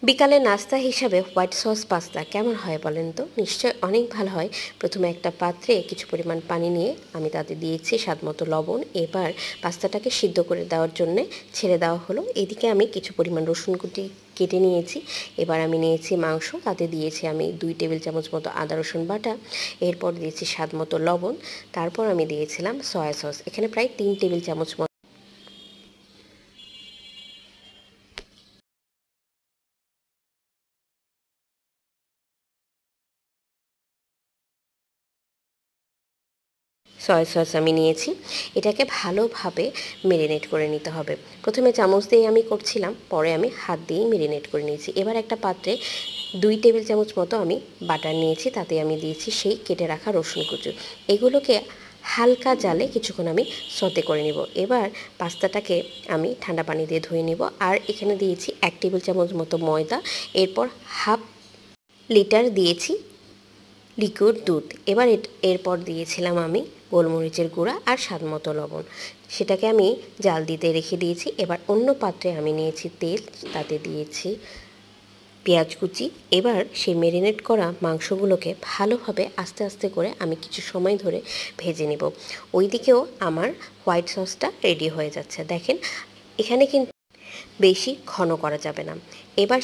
বিকালে নাস্তা হিসাবে হোয়াইট সস পাস্তা কেমন হয় বলেন তো? নিশ্চয়ই অনেক ভালো হয়। প্রথমে একটা পাত্রে কিছু পরিমাণ পানি নিয়ে আমি তাতে দিয়েছি স্বাদমতো লবণ। এবার পাস্তাটাকে সিদ্ধ করে দেওয়ার জন্যে ছেড়ে দেওয়া হলো। এদিকে আমি কিছু পরিমাণ রসুন কুচি কেটে নিয়েছি। এবার আমি নিয়েছি মাংস, তাতে দিয়েছি আমি 2 টেবিল চামচ মতো আদা রসুন বাটা। এরপর দিয়েছি স্বাদমতো লবণ। তারপর আমি দিয়েছিলাম সয়া সস। এখানে প্রায় 3 টেবিল চামচ সয়া সস আমি নিয়েছি। এটাকে ভালোভাবে মেরিনেট করে নিতে হবে। প্রথমে চামচ দিয়ে আমি করছিলাম, পরে আমি হাত দিয়েই মেরিনেট করে নিয়েছি। এবার একটা পাত্রে 2 টেবিল চামচ মতো আমি বাটার নিয়েছি, তাতে আমি দিয়েছি সেই কেটে রাখা রসুন কুচি। এগুলোকে হালকা জালে কিছুক্ষণ আমি সতে করে নিব। এবার পাস্তাটাকে আমি ঠান্ডা পানি দিয়ে ধুয়ে নিব। আর এখানে দিয়েছি 1 টেবিল চামচ মতো ময়দা। এরপর হাফ লিটার দিয়েছি লিকুইড দুধ। এবার এরপর দিয়েছিলাম আমি গোলমরিচের গুঁড়া আর স্বাদমতো লবণ। সেটাকে আমি জাল দিতে রেখে দিয়েছি। এবার অন্য পাত্রে আমি নিয়েছি তেল, তাতে দিয়েছি পেঁয়াজ কুচি। এবার সেই মেরিনেট করা মাংসগুলোকে ভালোভাবে আস্তে আস্তে করে আমি কিছু সময় ধরে ভেজে নেব। ওইদিকেও আমার হোয়াইট সসটা রেডি হয়ে যাচ্ছে। দেখেন, এখানে কিন্তু বেশি ঘন করা যাবে না। এবার